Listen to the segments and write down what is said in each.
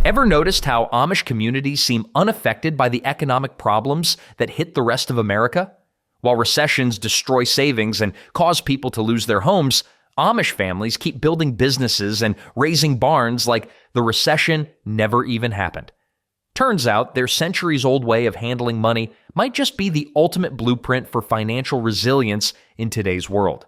Ever noticed how Amish communities seem unaffected by the economic problems that hit the rest of America? While recessions destroy savings and cause people to lose their homes, Amish families keep building businesses and raising barns like the recession never even happened. Turns out their centuries-old way of handling money might just be the ultimate blueprint for financial resilience in today's world.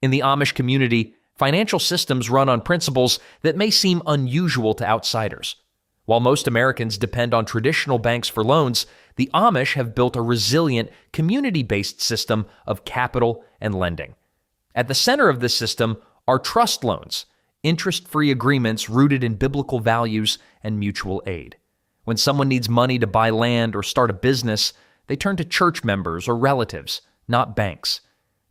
In the Amish community, financial systems run on principles that may seem unusual to outsiders. While most Americans depend on traditional banks for loans, the Amish have built a resilient, community-based system of capital and lending. At the center of this system are trust loans, interest-free agreements rooted in biblical values and mutual aid. When someone needs money to buy land or start a business, they turn to church members or relatives, not banks.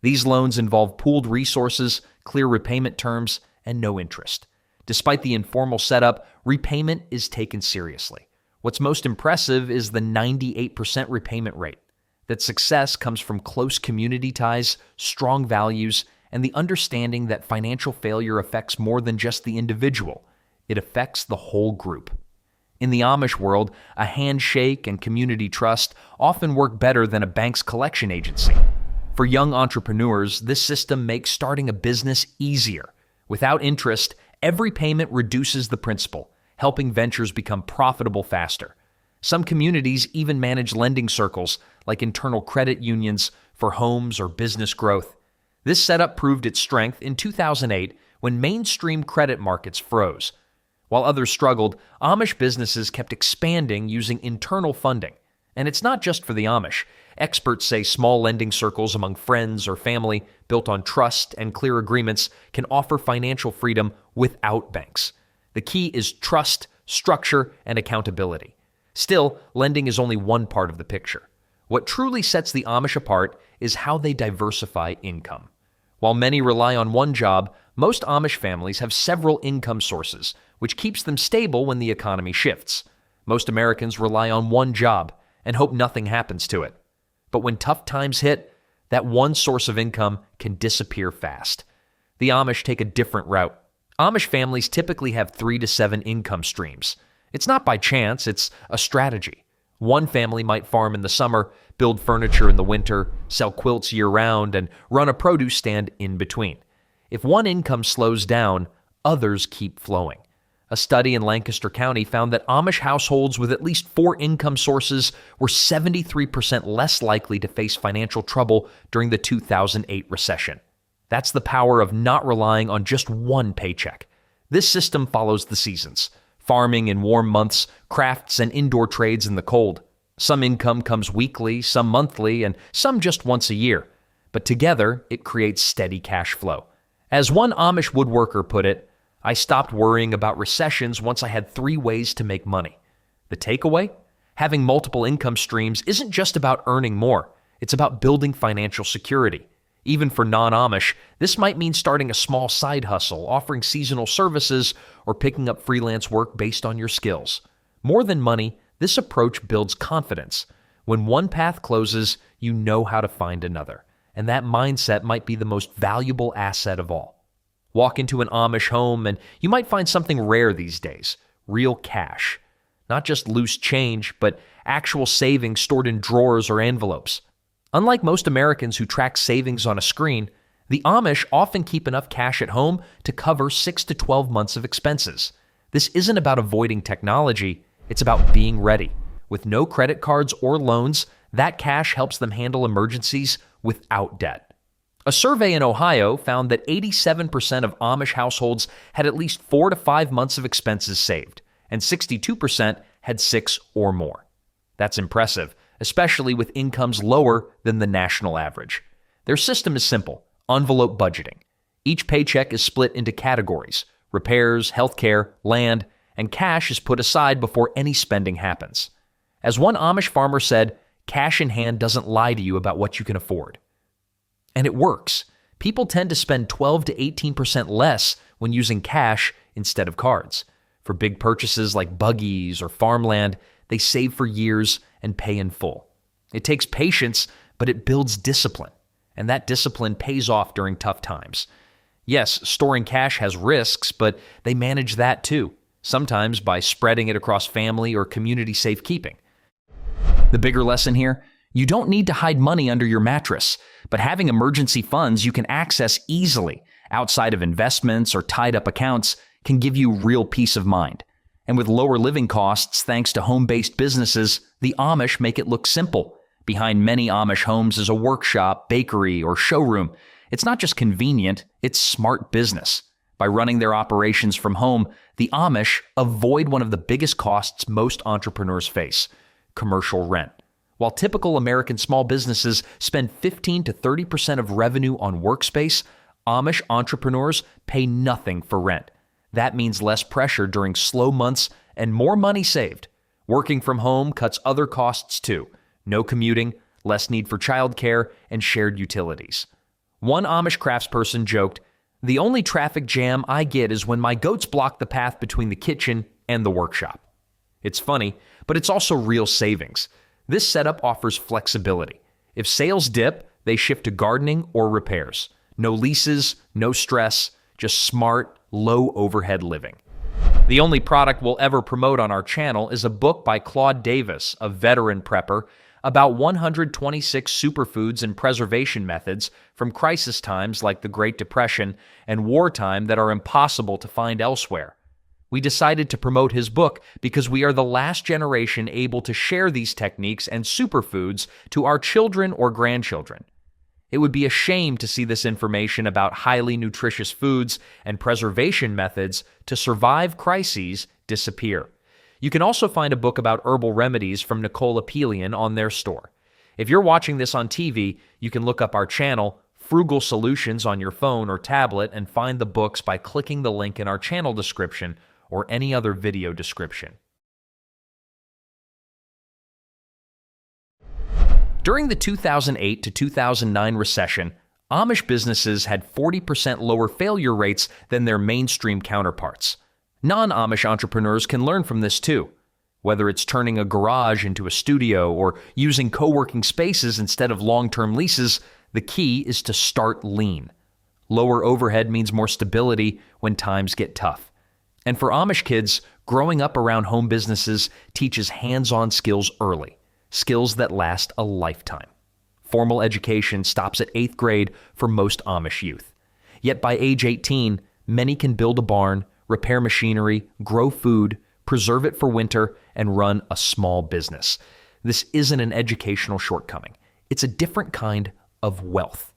These loans involve pooled resources, clear repayment terms, and no interest. Despite the informal setup, repayment is taken seriously. What's most impressive is the 98% repayment rate. That success comes from close community ties, strong values, and the understanding that financial failure affects more than just the individual. It affects the whole group. In the Amish world, a handshake and community trust often work better than a bank's collection agency. For young entrepreneurs, this system makes starting a business easier. Without interest, every payment reduces the principal, helping ventures become profitable faster. Some communities even manage lending circles, like internal credit unions, for homes or business growth. This setup proved its strength in 2008 when mainstream credit markets froze. While others struggled, Amish businesses kept expanding using internal funding. And it's not just for the Amish. Experts say small lending circles among friends or family, built on trust and clear agreements, can offer financial freedom without banks. The key is trust, structure, and accountability. Still, lending is only one part of the picture. What truly sets the Amish apart is how they diversify income. While many rely on one job, most Amish families have several income sources, which keeps them stable when the economy shifts. Most Americans rely on one job and hope nothing happens to it. But when tough times hit, that one source of income can disappear fast. The Amish take a different route. Amish families typically have 3 to 7 income streams. It's not by chance, it's a strategy. One family might farm in the summer, build furniture in the winter, sell quilts year-round, and run a produce stand in between. If one income slows down, others keep flowing. A study in Lancaster County found that Amish households with at least 4 income sources were 73% less likely to face financial trouble during the 2008 recession. That's the power of not relying on just one paycheck. This system follows the seasons: farming in warm months, crafts and indoor trades in the cold. Some income comes weekly, some monthly, and some just once a year. But together, it creates steady cash flow. As one Amish woodworker put it, "I stopped worrying about recessions once I had 3 ways to make money." The takeaway? Having multiple income streams isn't just about earning more. It's about building financial security. Even for non-Amish, this might mean starting a small side hustle, offering seasonal services, or picking up freelance work based on your skills. More than money, this approach builds confidence. When one path closes, you know how to find another. And that mindset might be the most valuable asset of all. Walk into an Amish home and you might find something rare these days: real cash. Not just loose change, but actual savings stored in drawers or envelopes. Unlike most Americans who track savings on a screen, the Amish often keep enough cash at home to cover 6 to 12 months of expenses. This isn't about avoiding technology, it's about being ready. With no credit cards or loans, that cash helps them handle emergencies without debt. A survey in Ohio found that 87% of Amish households had at least 4 to 5 months of expenses saved, and 62% had 6 or more. That's impressive, especially with incomes lower than the national average. Their system is simple: envelope budgeting. Each paycheck is split into categories: repairs, healthcare, land, and cash is put aside before any spending happens. As one Amish farmer said, "Cash in hand doesn't lie to you about what you can afford." And it works. People tend to spend 12 to 18% less when using cash instead of cards. For big purchases like buggies or farmland, they save for years and pay in full. It takes patience, but it builds discipline. And that discipline pays off during tough times. Yes, storing cash has risks, but they manage that too. sometimes by spreading it across family or community safekeeping. The bigger lesson here: you don't need to hide money under your mattress, but having emergency funds you can access easily outside of investments or tied-up accounts can give you real peace of mind. And with lower living costs thanks to home-based businesses, the Amish make it look simple. Behind many Amish homes is a workshop, bakery, or showroom. It's not just convenient, it's smart business. By running their operations from home, the Amish avoid one of the biggest costs most entrepreneurs face: commercial rent. While typical American small businesses spend 15 to 30% of revenue on workspace, Amish entrepreneurs pay nothing for rent. That means less pressure during slow months and more money saved. Working from home cuts other costs too: no commuting, less need for childcare, and shared utilities. One Amish craftsperson joked, "The only traffic jam I get is when my goats block the path between the kitchen and the workshop." It's funny, but it's also real savings. This setup offers flexibility. If sales dip, they shift to gardening or repairs. No leases, no stress, just smart, low overhead living. The only product we'll ever promote on our channel is a book by Claude Davis, a veteran prepper, about 126 superfoods and preservation methods from crisis times like the Great Depression and wartime that are impossible to find elsewhere. We decided to promote his book because we are the last generation able to share these techniques and superfoods to our children or grandchildren. It would be a shame to see this information about highly nutritious foods and preservation methods to survive crises disappear. You can also find a book about herbal remedies from Nicole Apelian on their store. If you're watching this on TV, you can look up our channel, Frugal Solutions, on your phone or tablet and find the books by clicking the link in our channel description or any other video description. During the 2008 to 2009 recession, Amish businesses had 40% lower failure rates than their mainstream counterparts. Non-Amish entrepreneurs can learn from this too. Whether it's turning a garage into a studio or using co-working spaces instead of long-term leases, the key is to start lean. Lower overhead means more stability when times get tough. And for Amish kids, growing up around home businesses teaches hands-on skills early, skills that last a lifetime. Formal education stops at 8th grade for most Amish youth. Yet by age 18, many can build a barn, repair machinery, grow food, preserve it for winter, and run a small business. This isn't an educational shortcoming. It's a different kind of wealth.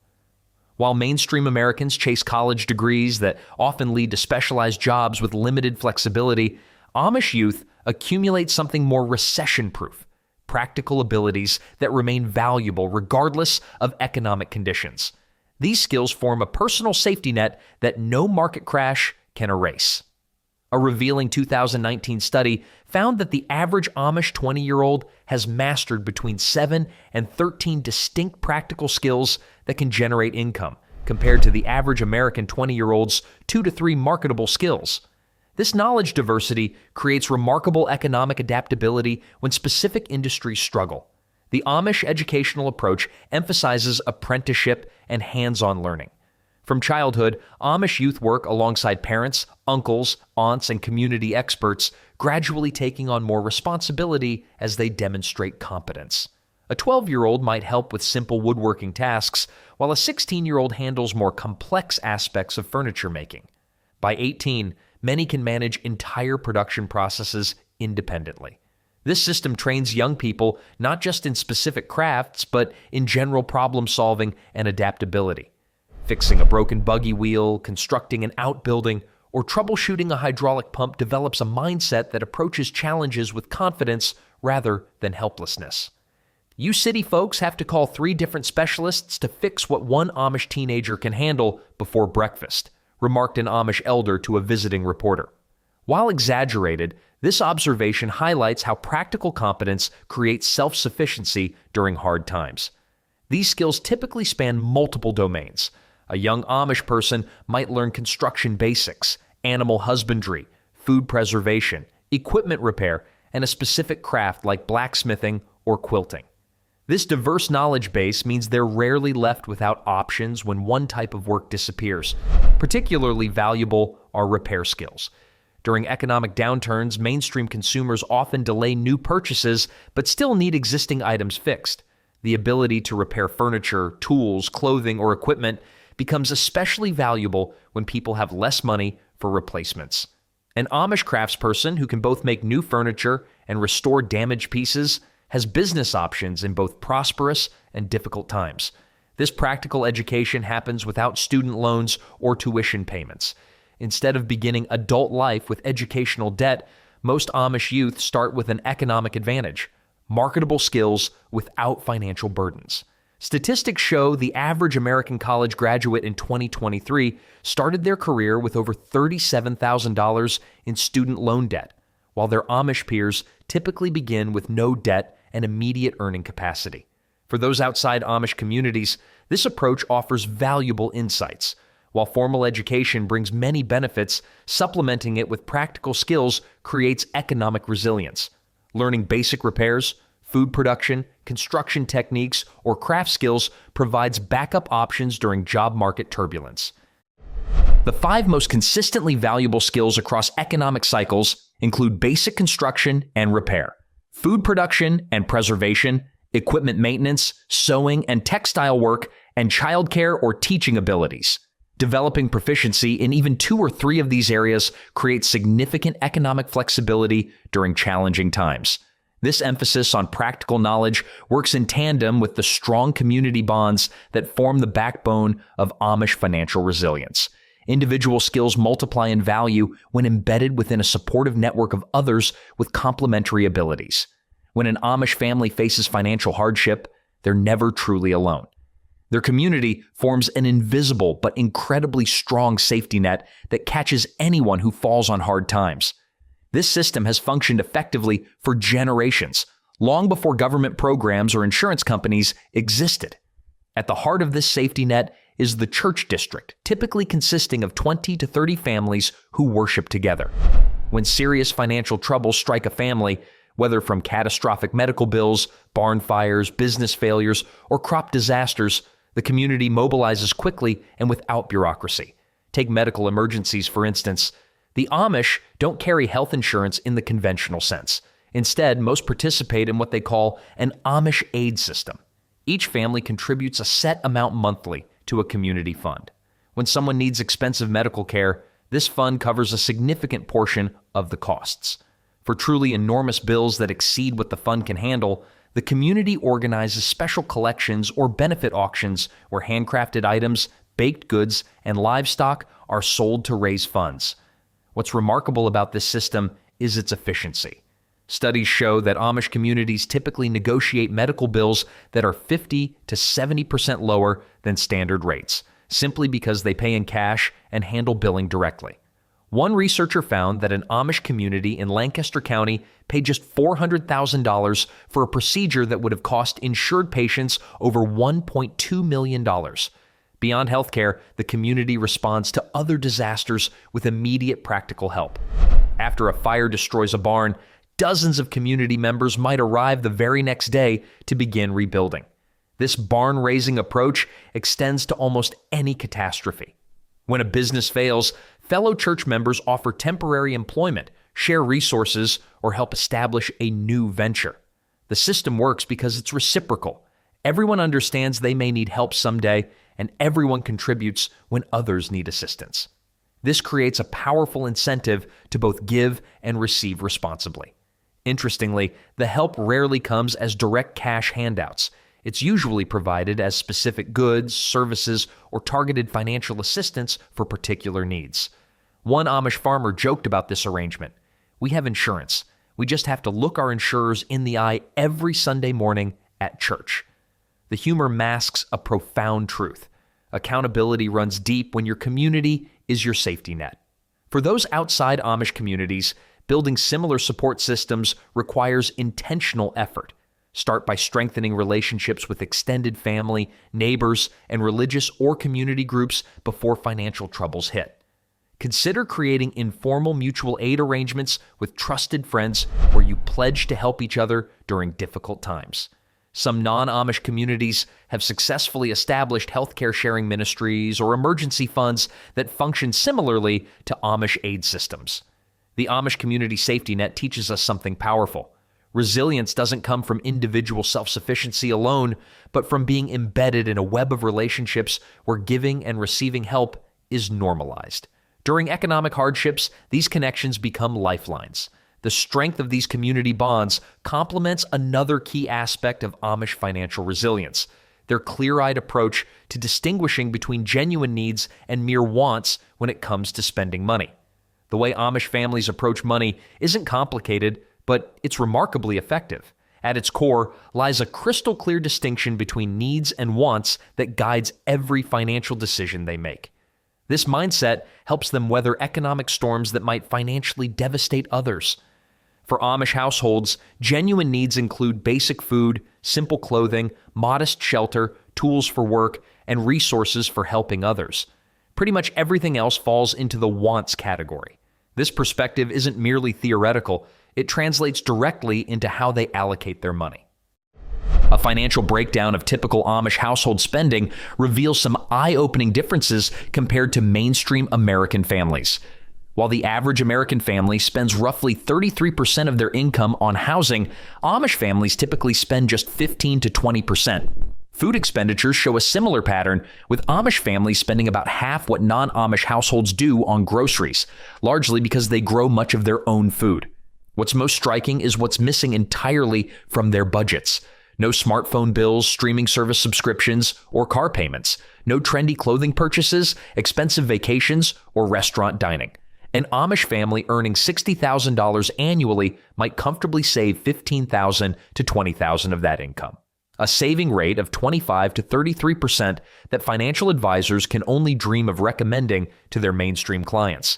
While mainstream Americans chase college degrees that often lead to specialized jobs with limited flexibility, Amish youth accumulate something more recession-proof: practical abilities that remain valuable regardless of economic conditions. These skills form a personal safety net that no market crash can erase. A revealing 2019 study found that the average Amish 20-year-old has mastered between 7 and 13 distinct practical skills that can generate income, compared to the average American 20-year-old's 2 to 3 marketable skills. This knowledge diversity creates remarkable economic adaptability when specific industries struggle. The Amish educational approach emphasizes apprenticeship and hands-on learning. From childhood, Amish youth work alongside parents, uncles, aunts, and community experts, gradually taking on more responsibility as they demonstrate competence. A 12-year-old might help with simple woodworking tasks, while a 16-year-old handles more complex aspects of furniture making. By 18, many can manage entire production processes independently. This system trains young people not just in specific crafts, but in general problem solving and adaptability. Fixing a broken buggy wheel, constructing an outbuilding, or troubleshooting a hydraulic pump develops a mindset that approaches challenges with confidence rather than helplessness. You city folks have to call 3 different specialists to fix what one Amish teenager can handle before breakfast, remarked an Amish elder to a visiting reporter. While exaggerated, this observation highlights how practical competence creates self-sufficiency during hard times. These skills typically span multiple domains. A young Amish person might learn construction basics, animal husbandry, food preservation, equipment repair, and a specific craft like blacksmithing or quilting. This diverse knowledge base means they're rarely left without options when one type of work disappears. Particularly valuable are repair skills. During economic downturns, mainstream consumers often delay new purchases but still need existing items fixed. The ability to repair furniture, tools, clothing, or equipment becomes especially valuable when people have less money for replacements. An Amish craftsperson who can both make new furniture and restore damaged pieces has business options in both prosperous and difficult times. This practical education happens without student loans or tuition payments. Instead of beginning adult life with educational debt, most Amish youth start with an economic advantage, marketable skills without financial burdens. Statistics show the average American college graduate in 2023 started their career with over $37,000 in student loan debt, while their Amish peers typically begin with no debt and immediate earning capacity. For those outside Amish communities, this approach offers valuable insights. While formal education brings many benefits, supplementing it with practical skills creates economic resilience. Learning basic repairs, food production, construction techniques, or craft skills provides backup options during job market turbulence. The 5 most consistently valuable skills across economic cycles include basic construction and repair, food production and preservation, equipment maintenance, sewing and textile work, and childcare or teaching abilities. Developing proficiency in even 2 or 3 of these areas creates significant economic flexibility during challenging times. This emphasis on practical knowledge works in tandem with the strong community bonds that form the backbone of Amish financial resilience. Individual skills multiply in value when embedded within a supportive network of others with complementary abilities. When an Amish family faces financial hardship, they're never truly alone. Their community forms an invisible but incredibly strong safety net that catches anyone who falls on hard times. This system has functioned effectively for generations, long before government programs or insurance companies existed. At the heart of this safety net is the church district, typically consisting of 20 to 30 families who worship together. When serious financial troubles strike a family, whether from catastrophic medical bills, barn fires, business failures, or crop disasters, the community mobilizes quickly and without bureaucracy. Take medical emergencies, for instance. The Amish don't carry health insurance in the conventional sense. Instead, most participate in what they call an Amish aid system. Each family contributes a set amount monthly to a community fund. When someone needs expensive medical care, this fund covers a significant portion of the costs. For truly enormous bills that exceed what the fund can handle, the community organizes special collections or benefit auctions where handcrafted items, baked goods, and livestock are sold to raise funds. What's remarkable about this system is its efficiency. Studies show that Amish communities typically negotiate medical bills that are 50 to 70% lower than standard rates, simply because they pay in cash and handle billing directly. One researcher found that an Amish community in Lancaster County paid just $400,000 for a procedure that would have cost insured patients over $1.2 million. Beyond healthcare, the community responds to other disasters with immediate practical help. After a fire destroys a barn, dozens of community members might arrive the very next day to begin rebuilding. This barn-raising approach extends to almost any catastrophe. When a business fails, fellow church members offer temporary employment, share resources, or help establish a new venture. The system works because it's reciprocal. Everyone understands they may need help someday, and everyone contributes when others need assistance. This creates a powerful incentive to both give and receive responsibly. Interestingly, the help rarely comes as direct cash handouts. It's usually provided as specific goods, services, or targeted financial assistance for particular needs. One Amish farmer joked about this arrangement. "We have insurance. We just have to look our insurers in the eye every Sunday morning at church." The humor masks a profound truth. Accountability runs deep when your community is your safety net. For those outside Amish communities, building similar support systems requires intentional effort. Start by strengthening relationships with extended family, neighbors, and religious or community groups before financial troubles hit. Consider creating informal mutual aid arrangements with trusted friends where you pledge to help each other during difficult times. Some non-Amish communities have successfully established healthcare sharing ministries or emergency funds that function similarly to Amish aid systems. The Amish community safety net teaches us something powerful. Resilience doesn't come from individual self-sufficiency alone, but from being embedded in a web of relationships where giving and receiving help is normalized. During economic hardships, these connections become lifelines. The strength of these community bonds complements another key aspect of Amish financial resilience: their clear-eyed approach to distinguishing between genuine needs and mere wants when it comes to spending money. The way Amish families approach money isn't complicated, but it's remarkably effective. At its core lies a crystal-clear distinction between needs and wants that guides every financial decision they make. This mindset helps them weather economic storms that might financially devastate others. For Amish households, genuine needs include basic food, simple clothing, modest shelter, tools for work, and resources for helping others. Pretty much everything else falls into the wants category. This perspective isn't merely theoretical, it translates directly into how they allocate their money. A financial breakdown of typical Amish household spending reveals some eye-opening differences compared to mainstream American families. While the average American family spends roughly 33% of their income on housing, Amish families typically spend just 15 to 20%. Food expenditures show a similar pattern, with Amish families spending about half what non-Amish households do on groceries, largely because they grow much of their own food. What's most striking is what's missing entirely from their budgets. No smartphone bills, streaming service subscriptions, or car payments. No trendy clothing purchases, expensive vacations, or restaurant dining. An Amish family earning $60,000 annually might comfortably save $15,000 to $20,000 of that income. A saving rate of 25 to 33% that financial advisors can only dream of recommending to their mainstream clients.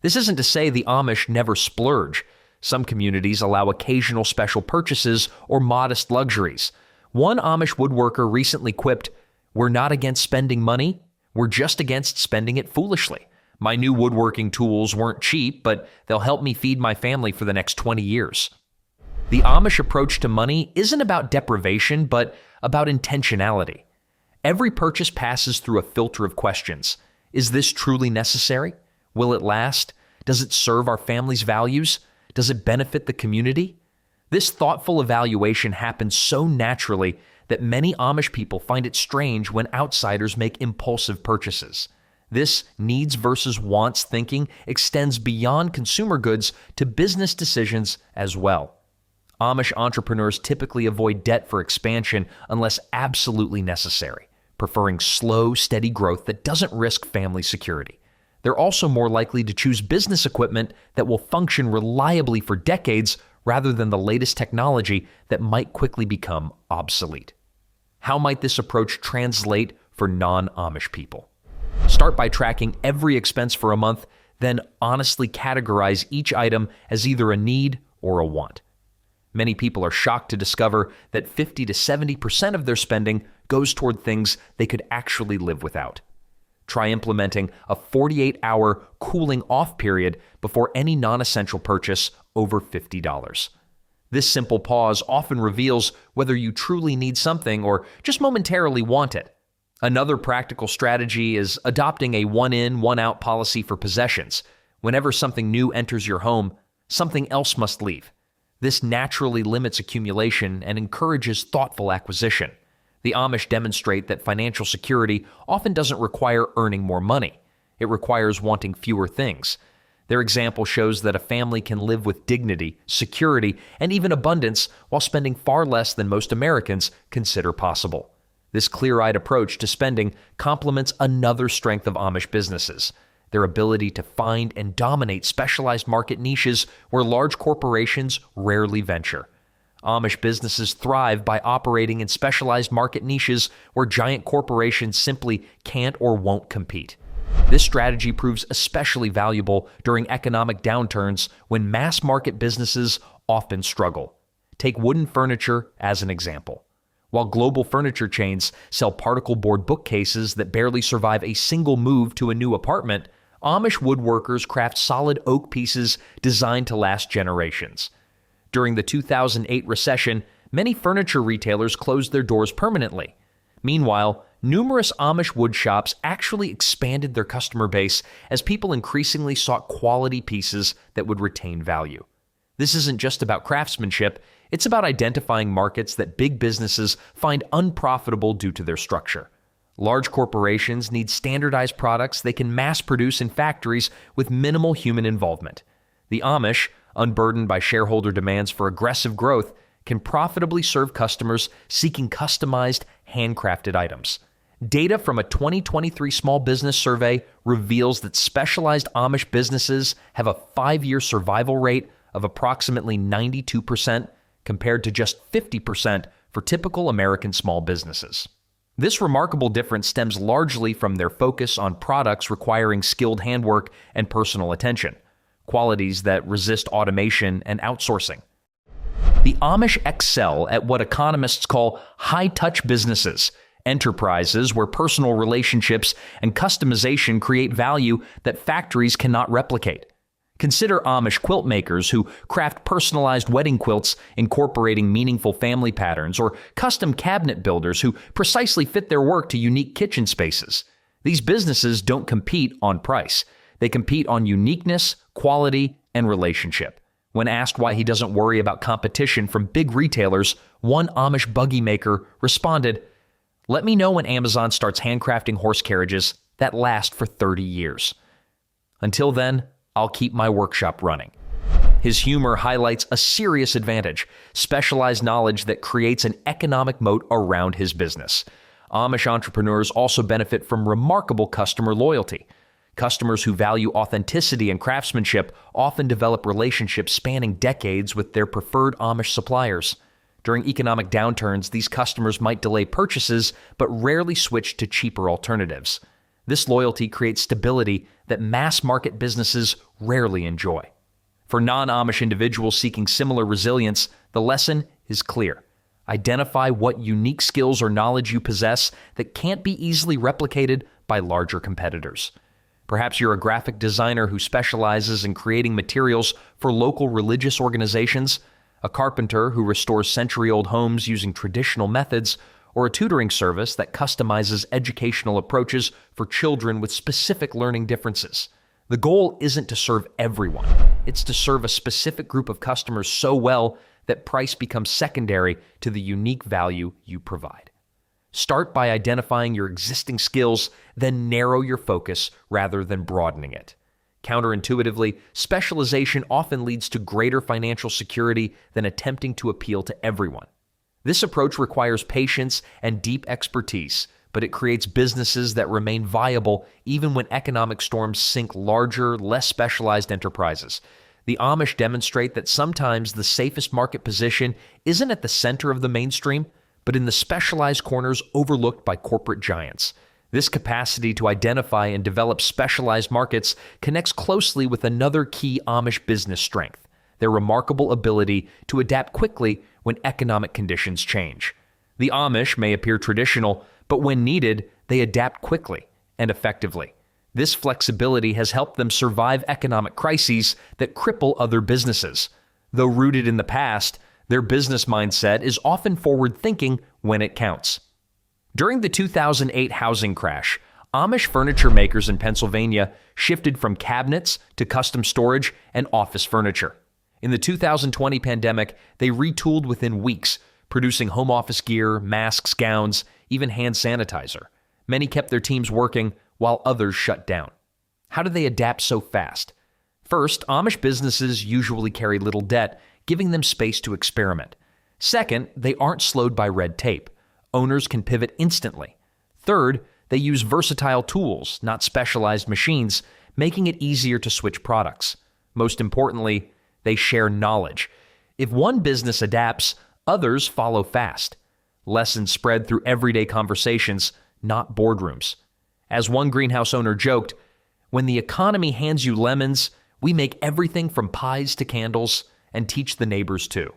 This isn't to say the Amish never splurge. Some communities allow occasional special purchases or modest luxuries. One Amish woodworker recently quipped, "We're not against spending money, we're just against spending it foolishly. My new woodworking tools weren't cheap, but they'll help me feed my family for the next 20 years. The Amish approach to money isn't about deprivation, but about intentionality. Every purchase passes through a filter of questions. Is this truly necessary? Will it last? Does it serve our family's values? Does it benefit the community? This thoughtful evaluation happens so naturally that many Amish people find it strange when outsiders make impulsive purchases. This needs versus wants thinking extends beyond consumer goods to business decisions as well. Amish entrepreneurs typically avoid debt for expansion unless absolutely necessary, preferring slow, steady growth that doesn't risk family security. They're also more likely to choose business equipment that will function reliably for decades rather than the latest technology that might quickly become obsolete. How might this approach translate for non-Amish people? Start by tracking every expense for a month, then honestly categorize each item as either a need or a want. Many people are shocked to discover that 50 to 70% of their spending goes toward things they could actually live without. Try implementing a 48-hour cooling off period before any non-essential purchase over $50. This simple pause often reveals whether you truly need something or just momentarily want it. Another practical strategy is adopting a one-in, one-out policy for possessions. Whenever something new enters your home, something else must leave. This naturally limits accumulation and encourages thoughtful acquisition. The Amish demonstrate that financial security often doesn't require earning more money. It requires wanting fewer things. Their example shows that a family can live with dignity, security, and even abundance while spending far less than most Americans consider possible. This clear-eyed approach to spending complements another strength of Amish businesses: their ability to find and dominate specialized market niches where large corporations rarely venture. Amish businesses thrive by operating in specialized market niches where giant corporations simply can't or won't compete. This strategy proves especially valuable during economic downturns when mass market businesses often struggle. Take wooden furniture as an example. While global furniture chains sell particle board bookcases that barely survive a single move to a new apartment, Amish woodworkers craft solid oak pieces designed to last generations. During the 2008 recession, many furniture retailers closed their doors permanently. Meanwhile, numerous Amish wood shops actually expanded their customer base as people increasingly sought quality pieces that would retain value. This isn't just about craftsmanship, it's about identifying markets that big businesses find unprofitable due to their structure. Large corporations need standardized products they can mass produce in factories with minimal human involvement. The Amish, unburdened by shareholder demands for aggressive growth, can profitably serve customers seeking customized, handcrafted items. Data from a 2023 small business survey reveals that specialized Amish businesses have a 5-year survival rate of approximately 92% compared to just 50% for typical American small businesses. This remarkable difference stems largely from their focus on products requiring skilled handwork and personal attention, qualities that resist automation and outsourcing. The Amish excel at what economists call high-touch businesses, enterprises where personal relationships and customization create value that factories cannot replicate. Consider Amish quilt makers who craft personalized wedding quilts incorporating meaningful family patterns, or custom cabinet builders who precisely fit their work to unique kitchen spaces. These businesses don't compete on price. They compete on uniqueness, quality, and relationship. When asked why he doesn't worry about competition from big retailers, one Amish buggy maker responded, "Let me know when Amazon starts handcrafting horse carriages that last for 30 years. Until then, I'll keep my workshop running." His humor highlights a serious advantage, specialized knowledge that creates an economic moat around his business. Amish entrepreneurs also benefit from remarkable customer loyalty. Customers who value authenticity and craftsmanship often develop relationships spanning decades with their preferred Amish suppliers. During economic downturns, these customers might delay purchases, but rarely switch to cheaper alternatives. This loyalty creates stability that mass-market businesses rarely enjoy. For non-Amish individuals seeking similar resilience, the lesson is clear. Identify what unique skills or knowledge you possess that can't be easily replicated by larger competitors. Perhaps you're a graphic designer who specializes in creating materials for local religious organizations, a carpenter who restores century-old homes using traditional methods, or a tutoring service that customizes educational approaches for children with specific learning differences. The goal isn't to serve everyone. It's to serve a specific group of customers so well that price becomes secondary to the unique value you provide. Start by identifying your existing skills, then narrow your focus rather than broadening it. Counterintuitively, specialization often leads to greater financial security than attempting to appeal to everyone. This approach requires patience and deep expertise, but it creates businesses that remain viable even when economic storms sink larger, less specialized enterprises. The Amish demonstrate that sometimes the safest market position isn't at the center of the mainstream, but in the specialized corners overlooked by corporate giants. This capacity to identify and develop specialized markets connects closely with another key Amish business strength: their remarkable ability to adapt quickly when economic conditions change. The Amish may appear traditional, but when needed, they adapt quickly and effectively. This flexibility has helped them survive economic crises that cripple other businesses. Though rooted in the past, their business mindset is often forward-thinking when it counts. During the 2008 housing crash, Amish furniture makers in Pennsylvania shifted from cabinets to custom storage and office furniture. In the 2020 pandemic, they retooled within weeks, producing home office gear, masks, gowns, even hand sanitizer. Many kept their teams working while others shut down. How do they adapt so fast? First, Amish businesses usually carry little debt, giving them space to experiment. Second, they aren't slowed by red tape. Owners can pivot instantly. Third, they use versatile tools, not specialized machines, making it easier to switch products. Most importantly, they share knowledge. If one business adapts, others follow fast. Lessons spread through everyday conversations, not boardrooms. As one greenhouse owner joked, "When the economy hands you lemons, we make everything from pies to candles and teach the neighbors too."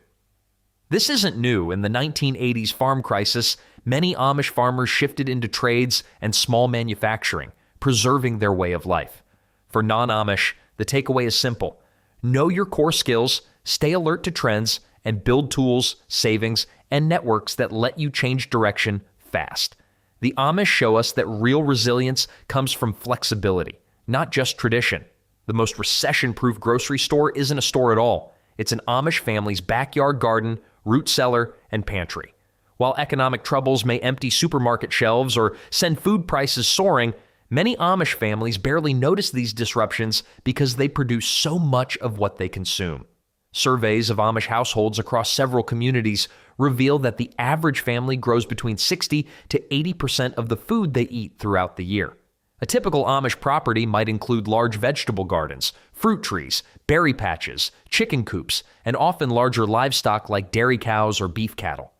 This isn't new. In the 1980s farm crisis, many Amish farmers shifted into trades and small manufacturing, preserving their way of life. For non-Amish, the takeaway is simple: know your core skills, stay alert to trends, and build tools, savings, and networks that let you change direction fast. The Amish show us that real resilience comes from flexibility, not just tradition. The most recession-proof grocery store isn't a store at all. It's an Amish family's backyard garden, root cellar, and pantry. While economic troubles may empty supermarket shelves or send food prices soaring, many Amish families barely notice these disruptions because they produce so much of what they consume. Surveys of Amish households across several communities reveal that the average family grows between 60 to 80% of the food they eat throughout the year. A typical Amish property might include large vegetable gardens, fruit trees, berry patches, chicken coops, and often larger livestock like dairy cows or beef cattle.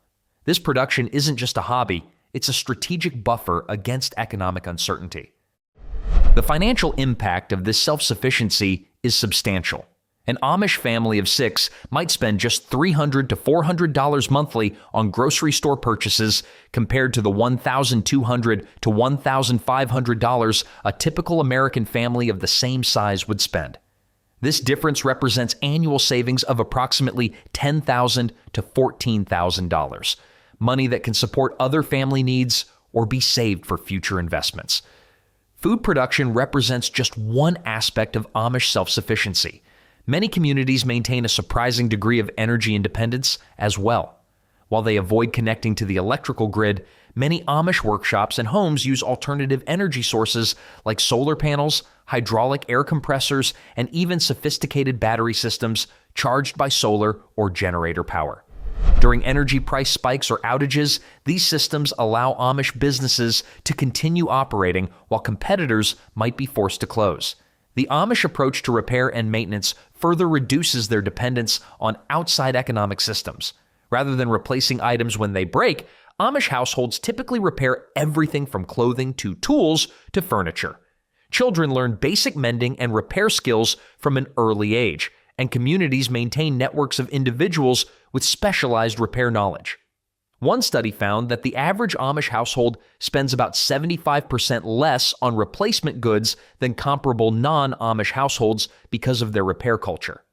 This production isn't just a hobby, it's a strategic buffer against economic uncertainty. The financial impact of this self-sufficiency is substantial. An Amish family of 6 might spend just $300 to $400 monthly on grocery store purchases compared to the $1,200 to $1,500 a typical American family of the same size would spend. This difference represents annual savings of approximately $10,000 to $14,000, money that can support other family needs or be saved for future investments. Food production represents just one aspect of Amish self-sufficiency. Many communities maintain a surprising degree of energy independence as well. While they avoid connecting to the electrical grid, many Amish workshops and homes use alternative energy sources like solar panels, hydraulic air compressors, and even sophisticated battery systems charged by solar or generator power. During energy price spikes or outages, these systems allow Amish businesses to continue operating while competitors might be forced to close. The Amish approach to repair and maintenance further reduces their dependence on outside economic systems. Rather than replacing items when they break, Amish households typically repair everything from clothing to tools to furniture. Children learn basic mending and repair skills from an early age, and communities maintain networks of individuals with specialized repair knowledge. One study found that the average Amish household spends about 75% less on replacement goods than comparable non-Amish households because of their repair culture.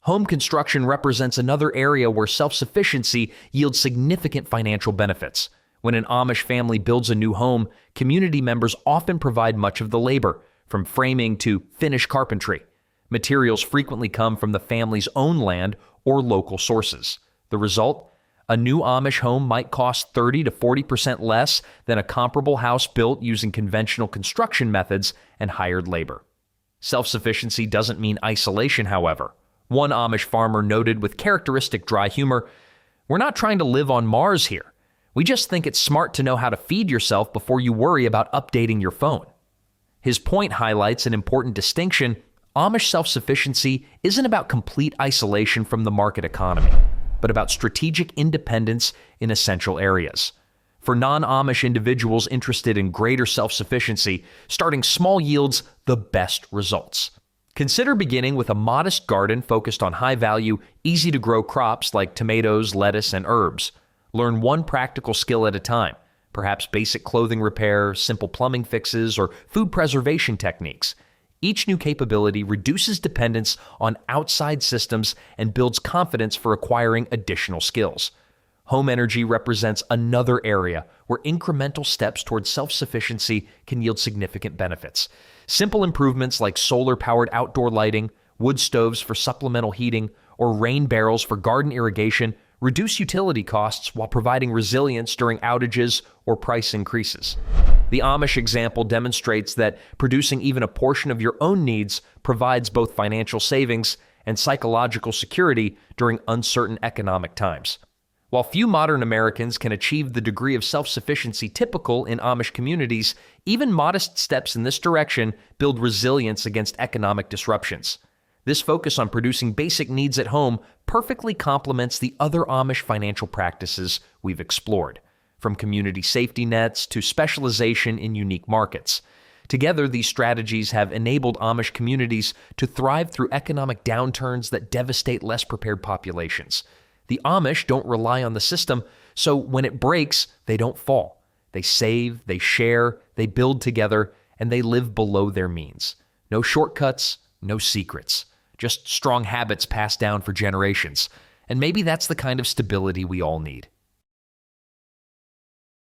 Home construction represents another area where self-sufficiency yields significant financial benefits. When an Amish family builds a new home, community members often provide much of the labor, from framing to finish carpentry. Materials frequently come from the family's own land or local sources. The result? A new Amish home might cost 30 to 40% less than a comparable house built using conventional construction methods and hired labor. Self-sufficiency doesn't mean isolation, however. One Amish farmer noted with characteristic dry humor, "We're not trying to live on Mars here. We just think it's smart to know how to feed yourself before you worry about updating your phone." His point highlights an important distinction. Amish self-sufficiency isn't about complete isolation from the market economy, but about strategic independence in essential areas. For non-Amish individuals interested in greater self-sufficiency, starting small yields the best results. Consider beginning with a modest garden focused on high-value, easy-to-grow crops like tomatoes, lettuce, and herbs. Learn one practical skill at a time, perhaps basic clothing repair, simple plumbing fixes, or food preservation techniques. Each new capability reduces dependence on outside systems and builds confidence for acquiring additional skills. Home energy represents another area where incremental steps towards self-sufficiency can yield significant benefits. Simple improvements like solar-powered outdoor lighting, wood stoves for supplemental heating, or rain barrels for garden irrigation reduce utility costs while providing resilience during outages or price increases. The Amish example demonstrates that producing even a portion of your own needs provides both financial savings and psychological security during uncertain economic times. While few modern Americans can achieve the degree of self-sufficiency typical in Amish communities, even modest steps in this direction build resilience against economic disruptions. This focus on producing basic needs at home perfectly complements the other Amish financial practices we've explored, from community safety nets to specialization in unique markets. Together, these strategies have enabled Amish communities to thrive through economic downturns that devastate less prepared populations. The Amish don't rely on the system, so when it breaks, they don't fall. They save, they share, they build together, and they live below their means. No shortcuts, no secrets, just strong habits passed down for generations. And maybe that's the kind of stability we all need.